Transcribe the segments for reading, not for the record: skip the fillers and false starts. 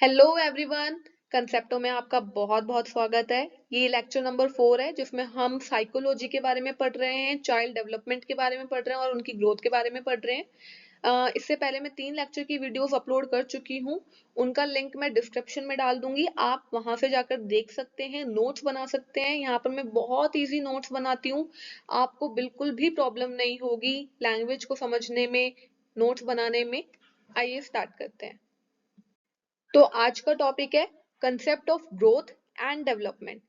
Hello everyone. कंसेप्टो में आपका बहुत बहुत स्वागत है। ये लेक्चर नंबर 4 है जिसमें हम साइकोलॉजी के बारे में पढ़ रहे हैं, चाइल्ड डेवलपमेंट के बारे में पढ़ रहे हैं और उनकी ग्रोथ के बारे में पढ़ रहे हैं। इससे पहले मैं 3 लेक्चर की वीडियोस अपलोड कर चुकी हूँ। उनका लिंक मैं डिस्क्रिप्शन में डाल दूंगी, आप वहां से जाकर देख सकते हैं, नोट्स बना सकते हैं। यहाँ पर मैं बहुत इजी नोट्स बनाती हूँ, आपको बिल्कुल भी प्रॉब्लम नहीं होगी लैंग्वेज को समझने में, नोट्स बनाने में। आइए स्टार्ट करते हैं। तो आज का टॉपिक है concept of growth and development.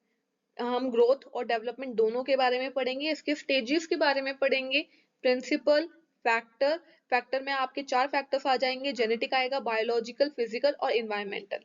हम ग्रोथ और डेवलपमेंट दोनों के बारे में पढ़ेंगे, इसके स्टेजेस के बारे में पढ़ेंगे, प्रिंसिपल, फैक्टर। फैक्टर में आपके 4 फैक्टर्स आ जाएंगे, जेनेटिक आएगा, बायोलॉजिकल, फिजिकल और environmental.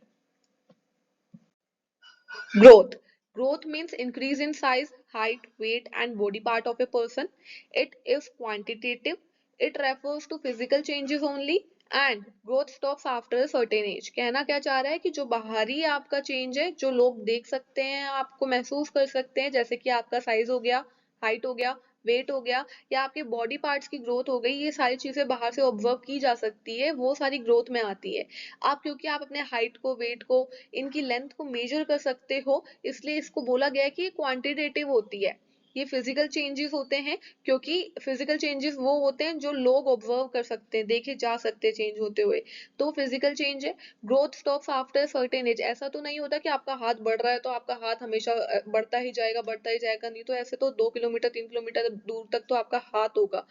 Growth. Growth means increase in size, height, weight, and body part of a person. It is quantitative. It refers to physical changes only. And growth stops after a certain age. कहना क्या चाह रहा है कि जो बाहरी आपका change है, जो लोग देख सकते हैं, आपको महसूस कर सकते हैं, जैसे कि आपका साइज हो गया, हाइट हो गया, वेट हो गया, या आपके बॉडी पार्ट्स की ग्रोथ हो गई, ये सारी चीजें बाहर से ऑब्जर्व की जा सकती है, वो सारी ग्रोथ में आती है। आप क्योंकि आप अपने हाइट को, वेट को, इनकी लेंथ को मेजर कर सकते हो, इसलिए इसको बोला गया है कि ये क्वांटिटेटिव होती है। ये फिजिकल चेंजेस होते हैं, क्योंकि फिजिकल चेंजेस वो होते हैं जो लोग ऑब्जर्व कर सकते हैं, देखे जा सकते हैं चेंज होते हुए। तो फिजिकल चेंज है। Growth stops after certain age. ऐसा तो नहीं होता कि आपका हाथ बढ़ रहा है तो आपका हाथ हमेशा बढ़ता ही जाएगा, बढ़ता ही जाएगा, नहीं तो ऐसे तो 2 किलोमीटर 3 किलोमीटर दूर तक तो आपका हाथ होगा।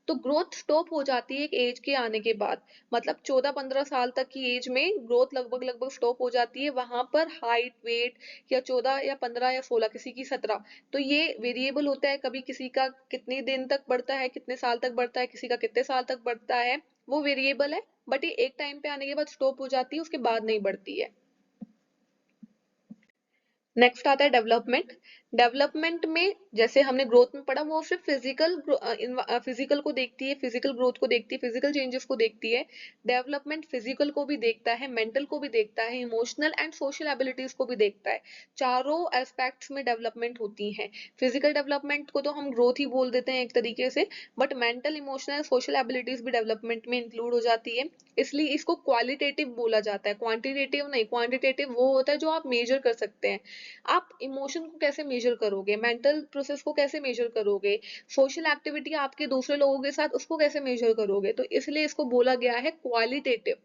तो ग्रोथ स्टॉप हो जाती है एक एज के आने के बाद, मतलब 14-15 साल तक की एज में ग्रोथ लगभग लगभग स्टॉप हो जाती है। वहां पर हाइट, वेट, या 14 या 15 या 16, किसी की 17, तो ये वेरिएबल होता है। कभी किसी का कितने दिन तक बढ़ता है, कितने साल तक बढ़ता है, किसी का कितने साल तक बढ़ता है, वो वेरिएबल है। बट ये एक टाइम पे आने के बाद स्टॉप हो जाती है, उसके बाद नहीं बढ़ती है। नेक्स्ट आता है डेवलपमेंट। डेवलपमेंट में जैसे हमने ग्रोथ में पढ़ा, वो सिर्फ फिजिकल को देखती है, फिजिकल ग्रोथ को देखती है, फिजिकल चेंजेस को देखती है। डेवलपमेंट फिजिकल को भी देखता है, मेंटल को भी देखता है, इमोशनल एंड सोशल एबिलिटीज को भी देखता है। चारों एस्पेक्ट्स में डेवलपमेंट होती है। फिजिकल डेवलपमेंट को तो हम ग्रोथ ही बोल देते हैं एक तरीके से, but mental, emotional, social abilities भी डेवलपमेंट में इंक्लूड हो जाती है। इसलिए इसको क्वालिटेटिव बोला जाता है, क्वांटिटेटिव नहीं। क्वांटिटेटिव वो होता है जो आप मेजर कर सकते हैं। आप इमोशन को कैसे मेजर करोगे, मेंटल प्रोसेस को कैसे मेजर करोगे, सोशल एक्टिविटी आपके दूसरे लोगों के साथ उसको कैसे मेजर करोगे, तो इसलिए इसको बोला गया है qualitative.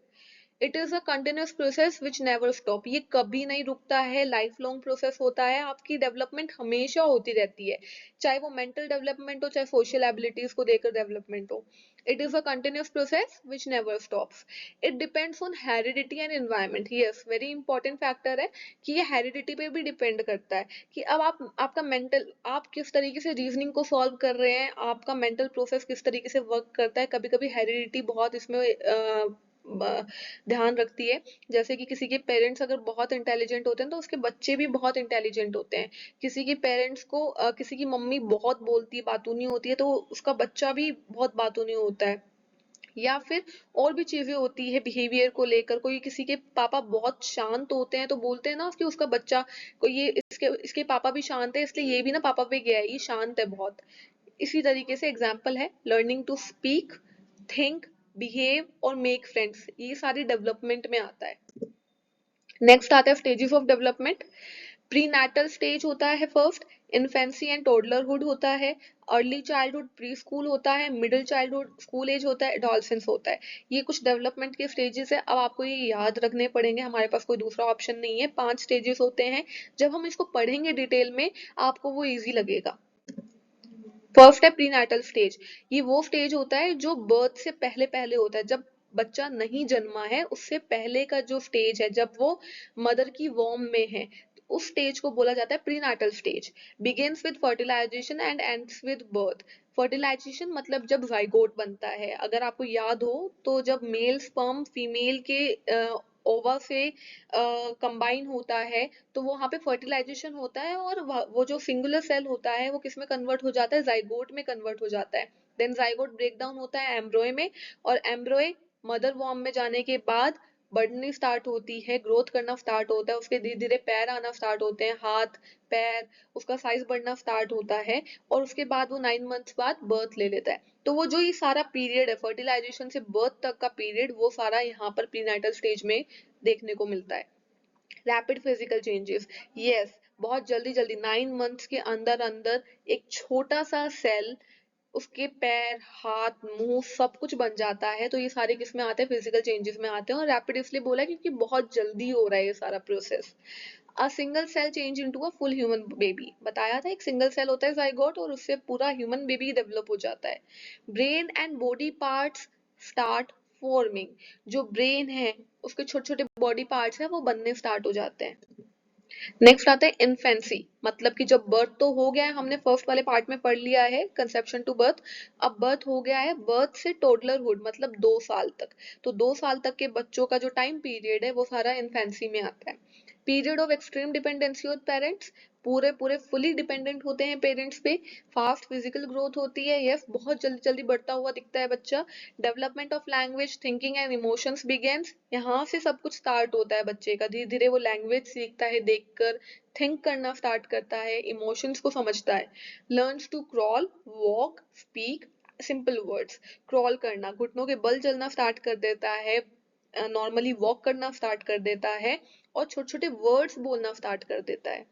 It is a continuous process which never stop. ये कभी नहीं रुकता है, लाइफ लॉन्ग प्रोसेस होता है। आपकी डेवलपमेंट हमेशा होती रहती है, चाहे वो मेंटल डेवलपमेंट हो, चाहे सोशल एबिलिटीज को देकर डेवलपमेंट हो। It is a continuous process which never stops. It depends on heredity and environment. Yes, very important factor है कि ये हेरिडिटी पे भी डिपेंड करता है कि अब आप, आपका मेंटल, आप किस तरीके से रीजनिंग को सॉल्व कर रहे हैं, आपका मेंटल प्रोसेस किस तरीके से वर्क करता है। कभी कभी हेरिडिटी बहुत इसमें ध्यान रखती है। जैसे कि किसी के पेरेंट्स अगर बहुत इंटेलिजेंट होते हैं तो उसके बच्चे भी बहुत इंटेलिजेंट होते हैं। किसी के पेरेंट्स को किसी की मम्मी बहुत बोलती है, बातूनी होती है, तो उसका बच्चा भी बहुत बातूनी होता है। या फिर और भी चीजें होती है बिहेवियर को लेकर। कोई किसी के पापा बहुत शांत होते हैं तो बोलते हैं ना कि उसका बच्चा को, ये इसके इसके पापा भी शांत है इसलिए ये भी ना पापा पे गया है, ये शांत है बहुत। इसी तरीके से एग्जाम्पल है learning to speak, think, behave और मेक फ्रेंड्स, ये सारी डेवलपमेंट में आता है। नेक्स्ट आता है stages of development. Prenatal stage होता है फर्स्ट, इन्फेंसी एंड टोडलरहुड होता है, अर्ली चाइल्डहुड प्री स्कूल होता है, मिडिल चाइल्डहुड स्कूल एज होता है, एडोलसेंस होता है। ये कुछ डेवलपमेंट के स्टेजेस है। अब आपको ये याद रखने पड़ेंगे, हमारे पास कोई दूसरा ऑप्शन नहीं है। 5 स्टेजेस होते हैं। जब हम इसको पढ़ेंगे डिटेल में, आपको वो इजी लगेगा। फर्स्ट है प्रीनाटल स्टेज। ये वो स्टेज होता है जो बर्थ से पहले पहले होता है, जब बच्चा नहीं जन्मा है उससे पहले का जो स्टेज है, जब वो मदर की वॉर्म में है, उस स्टेज को बोला जाता है prenatal stage. Begins with fertilization and ends with birth. Fertilization मतलब जब जाइगोट बनता है। अगर आपको याद हो तो जब मेल स्पर्म फीमेल के ओवा से कंबाइन होता है, तो वो वहां पे फर्टिलाइजेशन होता है, और वो जो सिंगुलर सेल होता है वो किस में कन्वर्ट हो जाता है, जाइगोट में कन्वर्ट हो जाता है। देन जाइगोट ब्रेक डाउन होता है एम्ब्रॉय में, और एम्ब्रॉय मदर वॉर्म में जाने के बाद बढ़नी स्टार्ट होती है, ग्रोथ करना स्टार्ट होता है, उसके धीरे धीरे पैर आना स्टार्ट होते हैं, हाथ, पैर, उसका साइज बढ़ना स्टार्ट होता है, और उसके बाद वो 9 मंथ्स बाद बर्थ ले लेता है। तो वो जो ये सारा पीरियड है फर्टिलाइजेशन से बर्थ तक का पीरियड, वो सारा यहाँ पर प्रीनाटल स्टेज में देखने को मिलता है। रैपिड फिजिकल चेंजेस, यस, बहुत जल्दी जल्दी 9 मंथ्स के अंदर अंदर एक छोटा सा सेल, उसके पैर, हाथ, मुंह सब कुछ बन जाता है। तो ये सारे किसमें आते हैं? फिजिकल चेंजेस में आते हैं। और रैपिड इसलिए बोला है क्योंकि बहुत जल्दी हो रहा है ये सारा process. A single cell change into a full human baby, बताया था एक सिंगल सेल होता है जाइगोट और उससे पूरा ह्यूमन बेबी डेवलप हो जाता है। Brain and body parts start forming, जो ब्रेन है उसके छोटे छोटे बॉडी पार्ट्स हैं वो बनने स्टार्ट हो जाते हैं। नेक्स्ट आता है इन्फेंसी, मतलब कि जब बर्थ तो हो गया है, हमने फर्स्ट वाले पार्ट में पढ़ लिया है कंसेप्शन टू बर्थ। अब बर्थ हो गया है, बर्थ से टोडलरहुड मतलब 2 साल तक। तो 2 साल तक के बच्चों का जो टाइम पीरियड है वो सारा इन्फेंसी में आता है। Period of extreme dependency on parents, पूरे पूरे फुली डिपेंडेंट होते हैं पेरेंट्स पे। फास्ट फिजिकल ग्रोथ होती है, यस, बहुत जल्दी जल्दी बढ़ता हुआ दिखता है बच्चा। Development of language, thinking and emotions begins, यहाँ से सब कुछ स्टार्ट होता है बच्चे का। धीरे धीरे वो लैंग्वेज सीखता है देखकर, थिंक करना स्टार्ट करता है, इमोशंस को समझता है। Learns to crawl, walk, speak simple words, crawl करना, घुटनों के बल चलना स्टार्ट कर देता है, नॉर्मली वॉक करना स्टार्ट कर देता है और छोटे छोटे वर्ड्स बोलना स्टार्ट कर देता है।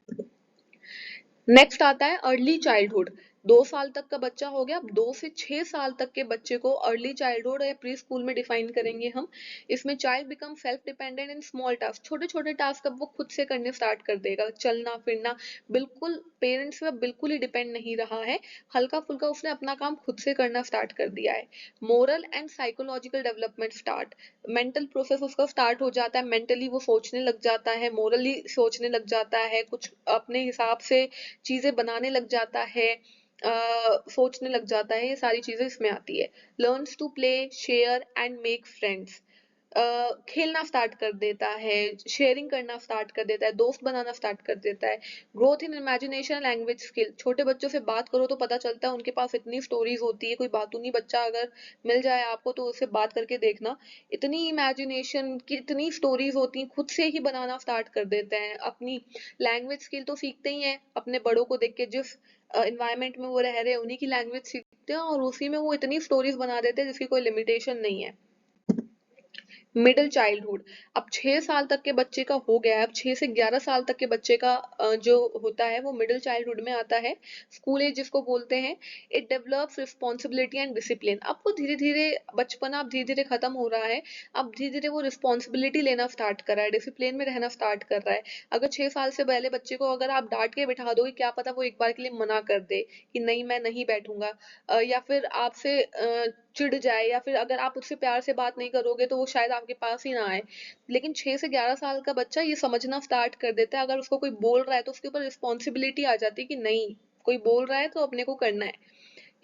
नेक्स्ट आता है अर्ली चाइल्डहुड। 2 साल तक का बच्चा हो गया। अब 2 से 6 साल तक के बच्चे को अर्ली चाइल्डहुड या प्री स्कूल में डिफाइन करेंगे हम। इसमें child become self dependent in small task, छोटे छोटे टास्क अब वो खुद से करने स्टार्ट कर देगा, चलना फिरना, बिल्कुल पेरेंट्स पे बिल्कुल ही डिपेंड नहीं रहा है, हल्का फुल्का उसने अपना काम खुद से करना स्टार्ट कर दिया है। Moral and psychological development start, mental process उसका स्टार्ट हो जाता है, मेंटली वो सोचने लग जाता है, मोरली सोचने लग जाता है, कुछ अपने हिसाब से चीजें बनाने लग जाता है, सोचने लग जाता है, ये सारी चीजें इसमें आती है। Learns to play, share and make friends, खेलना स्टार्ट कर देता है, शेयरिंग करना स्टार्ट कर देता है, दोस्त बनाना स्टार्ट कर देता है। Growth in imagination, language skill, छोटे बच्चों से बात करो तो पता चलता है उनके पास इतनी स्टोरीज होती है। कोई बातूनी बच्चा अगर मिल जाए आपको तो उससे बात करके देखना, इतनी इमेजिनेशन की इतनी स्टोरीज होती हैं, खुद से ही बनाना स्टार्ट कर देते हैं। अपनी लैंग्वेज स्किल तो सीखते ही हैं अपने बड़ों को देख के, जिस इन्वायरमेंट में वो रह रहे हैं उन्हीं की लैंग्वेज सीखते हैं और उसी में वो इतनी स्टोरीज बना देते हैं जिसकी कोई लिमिटेशन नहीं है। मिडिल चाइल्डहुड, अब 6 साल तक के बच्चे का हो गया है, अब 6 से 11 साल तक के बच्चे का जो होता है वो मिडिल चाइल्डहुड में आता है, स्कूल एज जिसको बोलते हैं। It develops responsibility and discipline, अब वो धीरे धीरे बचपना अब धीरे धीरे खत्म हो रहा है, अब धीरे धीरे वो रिस्पॉन्सिबिलिटी लेना स्टार्ट कर रहा है, डिसिप्लिन में रहना स्टार्ट कर रहा है। अगर 6 साल से पहले बच्चे को अगर आप डांट के बिठा दोगे, क्या पता वो एक बार के लिए मना कर दे कि नहीं मैं नहीं बैठूंगा, या फिर आपसे चिढ़ जाए, या फिर अगर आप उससे प्यार से बात नहीं करोगे तो वो शायद आपके पास ही ना आए। लेकिन 6 से 11 साल का बच्चा ये समझना स्टार्ट कर देता है, अगर उसको कोई बोल रहा है तो उसके ऊपर रिस्पॉन्सिबिलिटी आ जाती है कि नहीं, कोई बोल रहा है तो अपने को करना है।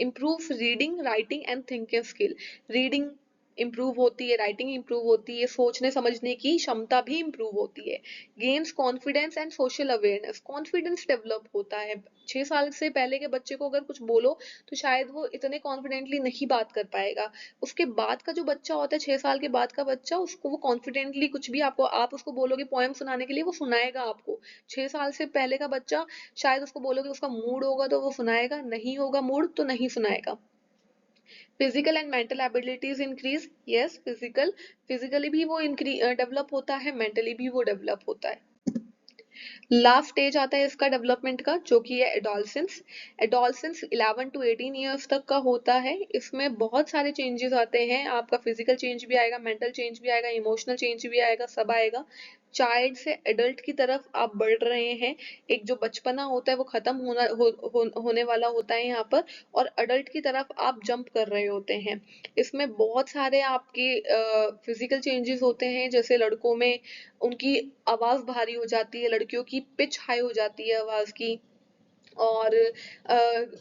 Improve reading, writing and thinking skill, reading improve होती है, राइटिंग इम्प्रूव होती है, सोचने समझने की क्षमता भी इम्प्रूव होती है। Gains confidence and social awareness, confidence develop होता है। 6 साल से पहले के बच्चे को अगर कुछ बोलो तो शायद वो इतने कॉन्फिडेंटली नहीं बात कर पाएगा। उसके बाद का जो बच्चा होता है, 6 साल के बाद का बच्चा, उसको वो कॉन्फिडेंटली कुछ भी आपको आप उसको बोलोगे पोएम सुनाने के लिए वो सुनाएगा आपको। 6 साल से पहले का बच्चा शायद उसको बोलोगे उसका मूड होगा तो वो सुनाएगा, नहीं होगा मूड तो नहीं सुनाएगा। Physical and mental abilities increase, yes, physically भी वो डेवलप होता है, मेंटली भी वो डेवलप होता है। लास्ट स्टेज आता है इसका डेवलपमेंट का जो कि है एडोलसेंस। एडोलसेंस 11 to 18 ईयर्स तक का होता है। इसमें बहुत सारे चेंजेस आते हैं, आपका फिजिकल चेंज भी आएगा, मेंटल चेंज भी आएगा, इमोशनल चेंज भी आएगा, सब आएगा। चाइल्ड से एडल्ट की तरफ आप बढ़ रहे हैं, एक जो बचपना होता है वो खत्म होने वाला होता है यहाँ पर, और अडल्ट की तरफ आप जंप कर रहे होते हैं। इसमें बहुत सारे आपके फिजिकल चेंजेस होते हैं, जैसे लड़कों में उनकी आवाज भारी हो जाती है, लड़कियों की पिच हाई हो जाती है आवाज की, और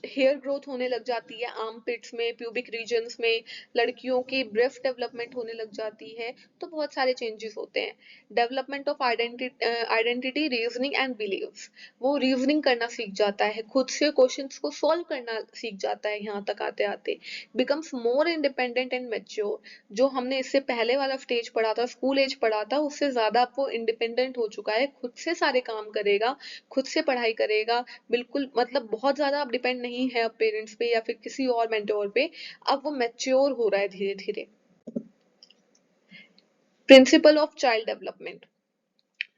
हेयर ग्रोथ होने लग जाती है आर्म पिट्स में, प्यूबिक रीजन्स में, लड़कियों की ब्रेस्ट डेवलपमेंट होने लग जाती है। तो बहुत सारे चेंजेस होते हैं। Development of identity, reasoning and beliefs, वो रीजनिंग करना सीख जाता है, खुद से क्वेश्चंस को सॉल्व करना सीख जाता है यहाँ तक आते आते। Becomes more independent and mature, जो हमने इससे पहले वाला स्टेज पढ़ा था, स्कूल एज पढ़ा था, उससे ज्यादा अब वो इंडिपेंडेंट हो चुका है, खुद से सारे काम करेगा, खुद से पढ़ाई करेगा, बिल्कुल मतलब बहुत ज्यादा अब डिपेंड नहीं है अब पेरेंट्स पे या फिर किसी और मेंटोर पे। अब वो मैच्योर हो रहा है धीरे धीरे। Principle of child development,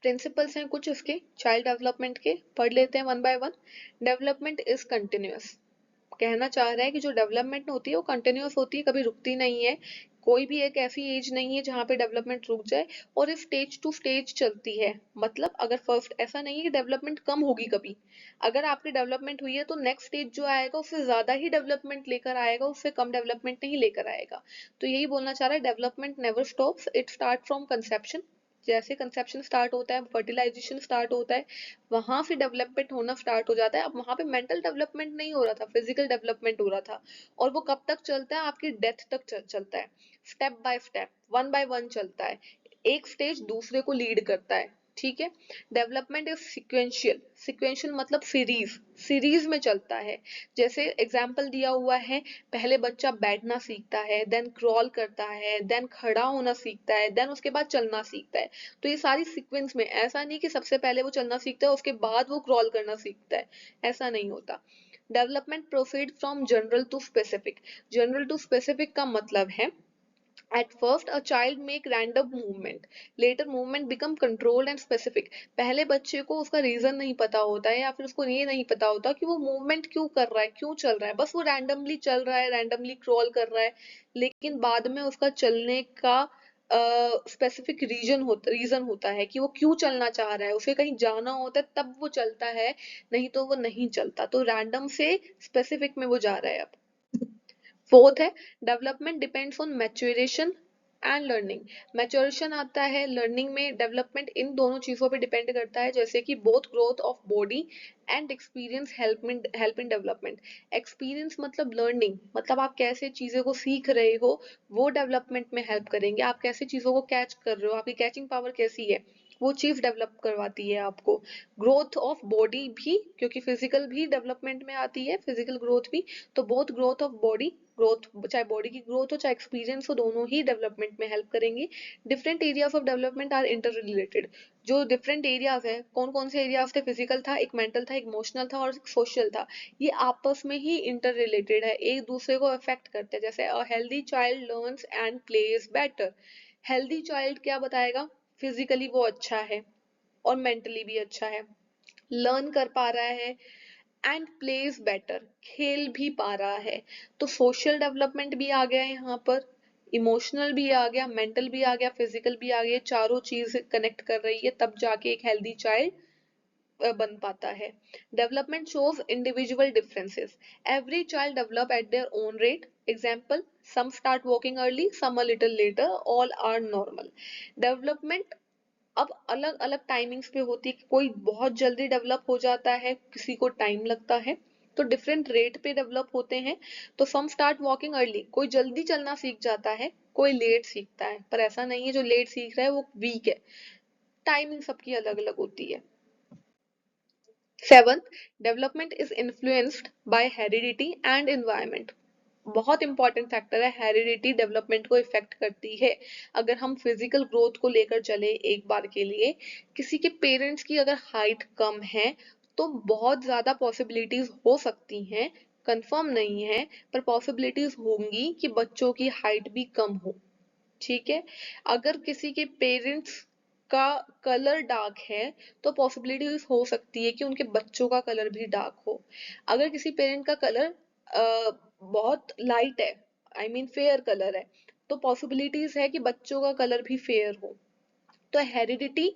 principles हैं कुछ इसके चाइल्ड डेवलपमेंट के, पढ़ लेते हैं one by one. Development is continuous, कहना चाह रहा है कि जो डेवलपमेंट होती है वो कंटिन्यूअस होती है, कभी रुकती नहीं है। कोई भी एक ऐसी एज नहीं है जहाँ पे डेवलपमेंट रुक जाए, और ये स्टेज टू स्टेज चलती है। मतलब अगर फर्स्ट, ऐसा नहीं है कि डेवलपमेंट कम होगी कभी, अगर आपकी डेवलपमेंट हुई है तो नेक्स्ट स्टेज जो आएगा उससे ज्यादा ही डेवलपमेंट लेकर आएगा, उससे कम डेवलपमेंट नहीं लेकर आएगा। तो यही बोलना चाह रहा है, development never stops, it start from conception. जैसे कंसेप्शन स्टार्ट होता है, फर्टिलाइजेशन स्टार्ट होता है, वहां से डेवलपमेंट होना स्टार्ट हो जाता है। अब वहां पे मेंटल डेवलपमेंट नहीं हो रहा था, फिजिकल डेवलपमेंट हो रहा था। और वो कब तक चलता है, आपकी डेथ तक चलता है। Step by step, one by one चलता है, एक स्टेज दूसरे को लीड करता है। ठीक है। डेवलपमेंट इज सिक्वेंशियल, सिक्वेंशियल मतलब सीरीज, सीरीज में चलता है। जैसे एग्जाम्पल दिया हुआ है, पहले बच्चा बैठना सीखता है, देन क्रॉल करता है, देन खड़ा होना सीखता है, देन उसके बाद चलना सीखता है। तो ये सारी सीक्वेंस में, ऐसा नहीं कि सबसे पहले वो चलना सीखता है उसके बाद वो क्रॉल करना सीखता है, ऐसा नहीं होता। Development proceed from general to specific, general to specific का मतलब है, at first a child make random movement, later movement become controlled and specific। पहले बच्चे को उसका रीजन नहीं पता होता है, या फिर उसको ये नहीं पता होता कि वो मूवमेंट क्यों कर रहा है, क्यों चल रहा है, बस वो रैंडमली चल रहा है, रैंडमली क्रॉल कर रहा है। लेकिन बाद में उसका चलने का स्पेसिफिक रीजन होता है कि वो क्यों चलना चाह रहा है, उसे कहीं जाना होता है तब वो चलता है, नहीं तो वो नहीं चलता। तो रैंडम से स्पेसिफिक में वो जा रहा है अब। फोर्थ है, development depends on maturation and learning. Maturation आता है लर्निंग में, डेवलपमेंट इन दोनों चीजों पे डिपेंड करता है, जैसे कि both growth of body and experience help in development. Experience मतलब लर्निंग, मतलब आप कैसे चीजें को सीख रहे हो, वो डेवलपमेंट में हेल्प करेंगे। आप कैसे चीजों को कैच कर रहे हो, आपकी कैचिंग पावर कैसी है, वो चीज डेवलप करवाती है आपको। ग्रोथ ऑफ बॉडी भी, क्योंकि फिजिकल भी डेवलपमेंट में आती है, फिजिकल ग्रोथ भी। तो both growth of body, growth चाहे बॉडी की ग्रोथ हो चाहे एक्सपीरियंस हो, दोनों ही डेवलपमेंट में हेल्प करेंगे। Different areas of development are interrelated. जो डिफरेंट एरियाज है, कौन कौन से एरियाज थे, फिजिकल था, एक मेंटल था, एक इमोशनल था और एक सोशल था। ये आपस में ही इंटर रिलेटेड है, एक दूसरे को अफेक्ट करते हैं। जैसे a healthy child learns and plays better. Healthy child क्या बताएगा, फिजिकली वो अच्छा है और मेंटली भी अच्छा है, लर्न कर पा रहा है एंड प्लेज बेटर, खेल भी पा रहा है। तो सोशल डेवलपमेंट भी आ गया है यहाँ पर, इमोशनल भी आ गया, मेंटल भी आ गया, फिजिकल भी आ गया, चारों चीज कनेक्ट कर रही है, तब जाके एक हेल्दी चाइल्ड बन पाता है। Development shows individual differences, every child develop at their own rate. Example, some start walking early, some a little later, all are normal। Development अब अलग अलग टाइमिंग्स पे होती है, कोई बहुत जल्दी डेवलप हो जाता है, किसी को टाइम लगता है। तो डिफरेंट रेट पे डेवलप होते हैं। तो सम स्टार्ट वॉकिंग अर्ली, कोई जल्दी चलना सीख जाता है, कोई लेट सीखता है। पर ऐसा नहीं है जो लेट सीख रहा है वो वीक है, टाइमिंग सबकी अलग अलग होती है। Seventh, development is influenced by heredity and environment. बहुत इंपॉर्टेंट फैक्टर है, हेरिडिटी डेवलपमेंट को इफेक्ट करती है। अगर हम फिजिकल ग्रोथ को लेकर चले एक बार के लिए, किसी के पेरेंट्स की अगर हाइट कम है तो बहुत ज्यादा पॉसिबिलिटीज हो सकती हैं, कंफर्म नहीं है, पर पॉसिबिलिटीज होंगी कि बच्चों की हाइट भी कम हो। ठीक है। अगर किसी के पेरेंट्स का कलर डार्क है तो पॉसिबिलिटीज हो सकती है कि उनके बच्चों का कलर भी डार्क हो। अगर किसी पेरेंट का कलर बहुत लाइट है, आई मीन फेयर कलर है, तो पॉसिबिलिटीज है कि बच्चों का कलर भी फेयर हो। तो हेरिडिटी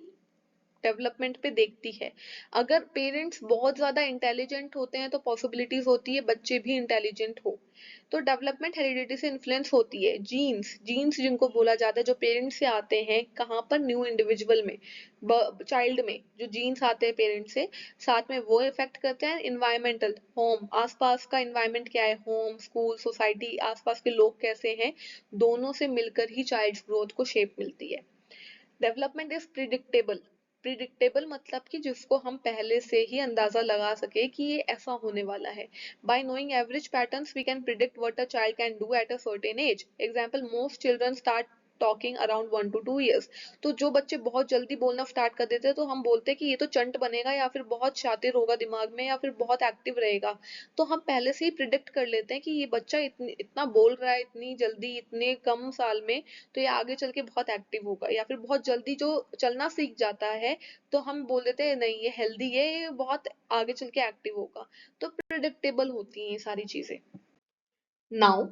डेवलपमेंट पे देखती है। अगर पेरेंट्स बहुत ज्यादा इंटेलिजेंट होते हैं तो पॉसिबिलिटीज होती है बच्चे भी इंटेलिजेंट हो। तो डेवलपमेंट हेरिडिटी से इन्फ्लुएंस होती है। जीन्स, जीन्स जिनको बोला जाता है, जो पेरेंट्स से आते हैं, कहाँ पर, न्यू इंडिविजुअल में, चाइल्ड में जो जीन्स आते हैं पेरेंट्स से, साथ में वो इफेक्ट करते हैं। इन्वायरमेंटल, होम, आसपास का इन्वायरमेंट क्या है, होम, स्कूल, सोसाइटी, आसपास के लोग कैसे हैं, दोनों से मिलकर ही चाइल्ड ग्रोथ को शेप मिलती है। डेवलपमेंट इज प्रिडिक्टेबल, प्रिडिक्टेबल मतलब कि जिसको हम पहले से ही अंदाजा लगा सके कि ये ऐसा होने वाला है। By knowing average patterns we can predict what a child can do at a certain age. Example, most children start talking around 1 to 2 years। तो जो बच्चे बहुत जल्दी बोलना स्टार्ट कर देते हैं तो हम बोलते हैं कि ये तो चंट बनेगा या फिर बहुत शातिर होगा दिमाग में या फिर बहुत एक्टिव रहेगा। तो हम पहले से ही प्रिडिक्ट कर लेते हैं कि ये बच्चा इतना बोल रहा है इतनी जल्दी इतने कम साल में, तो ये आगे चल के बहुत एक्टिव होगा। या फिर बहुत जल्दी जो चलना सीख जाता है तो हम बोल देते हैं नहीं ये हेल्दी है, ये बहुत आगे चल के एक्टिव होगा। तो प्रिडिक्टेबल होती हैं ये सारी चीजें। Now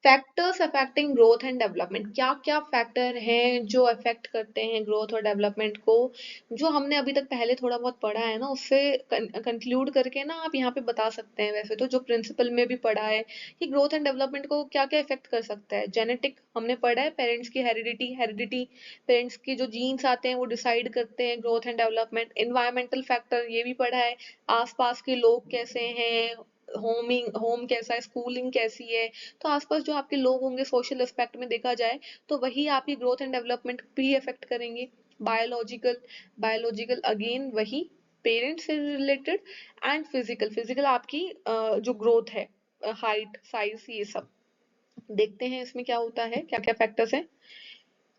factors affecting growth and development, क्या क्या फैक्टर हैं जो अफेक्ट करते हैं ग्रोथ और डेवलपमेंट को, जो हमने अभी तक पहले थोड़ा बहुत पढ़ा है ना उससे कंक्लूड करके ना आप यहाँ पे बता सकते हैं। वैसे तो जो प्रिंसिपल में भी पढ़ा है कि ग्रोथ एंड डेवलपमेंट को क्या क्या इफेक्ट कर सकता है। जेनेटिक हमने पढ़ा है, पेरेंट्स की हेरिडिटी पेरेंट्स के जो जीन्स आते हैं वो डिसाइड करते हैं growth and development. Environmental factor ये भी पढ़ा है, आसपास के लोग कैसे हैं, होम कैसा है, स्कूलिंग कैसी है। तो आसपास जो आपके लोग होंगे सोशल एस्पेक्ट में देखा जाए तो वही आपकी ग्रोथ एंड डेवलपमेंट भी अफेक्ट करेंगे। बायोलॉजिकल बायोलॉजिकल अगेन वही पेरेंट्स से रिलेटेड। एंड फिजिकल आपकी जो ग्रोथ है, हाइट साइज ये सब। देखते हैं इसमें क्या होता है, क्या क्या फैक्टर्स हैं।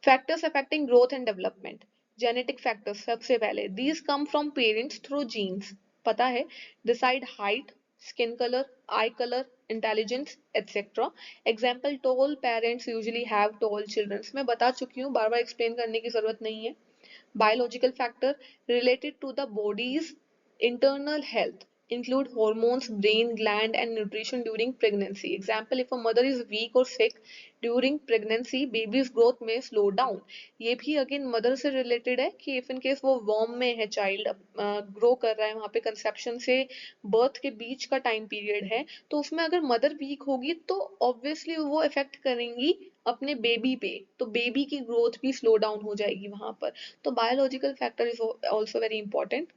Factors affecting growth and development. Genetic factors सबसे पहले, these come from parents through genes, पता है, decide height, skin colour, eye colour, intelligence etcetera. Example, tall parents usually have tall childrens, मैं बता चुकी हूँ, बार बार एक्सप्लेन करने की जरूरत नहीं है। Biological factor related to the body's internal health include hormones, brain gland and nutrition during pregnancy. Example, if a mother is weak or sick during pregnancy, baby's growth may slow down. ये भी again mother से related है कि if in case वो warm में है, child grow कर रहा है, वहां पे कंसेप्शन से बर्थ के बीच का टाइम पीरियड है, तो उसमें अगर मदर वीक होगी तो ऑब्वियसली वो इफेक्ट करेंगी अपने बेबी पे, तो बेबी की ग्रोथ भी स्लो डाउन हो जाएगी वहां पर। तो biological factor is also very important.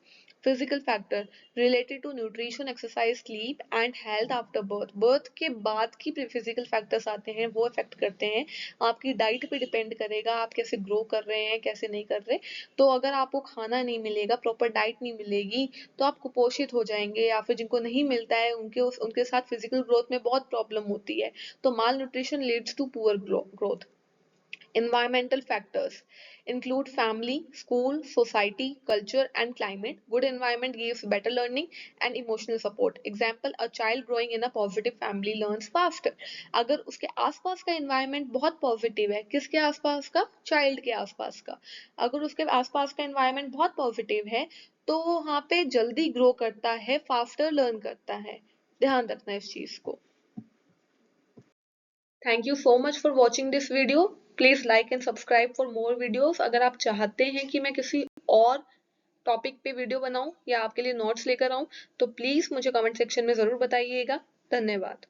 Physical factor related to nutrition, exercise, sleep and health after birth. Birth के बाद की फिजिकल फैक्टर्स आते हैं वो अफेक्ट करते हैं। आपकी डाइट पे डिपेंड करेगा आप कैसे ग्रो कर रहे हैं कैसे नहीं कर रहे। तो अगर आपको खाना नहीं मिलेगा, प्रॉपर डाइट नहीं मिलेगी, तो आप कुपोषित हो जाएंगे, या फिर जिनको नहीं मिलता है उनके साथ फिजिकल ग्रोथ में बहुत प्रॉब्लम होती है। तो malnutrition leads to poor growth. Environmental factors include family, school, society, culture, and climate. Good environment gives better learning and emotional support. Example, a child growing in a positive family learns faster. अगर उसके आसपास का environment बहुत positive है, किसके आसपास का, child के आसपास का, अगर उसके आसपास का environment बहुत positive है तो वो वहाँ पे जल्दी grow करता है, faster learn करता है। ध्यान रखना इस चीज को। Thank you so much for watching this video. Please like and subscribe for more videos. अगर आप चाहते हैं कि मैं किसी और टॉपिक पे वीडियो बनाऊं या आपके लिए नोट्स लेकर आऊं तो प्लीज मुझे कमेंट सेक्शन में जरूर बताइएगा। धन्यवाद।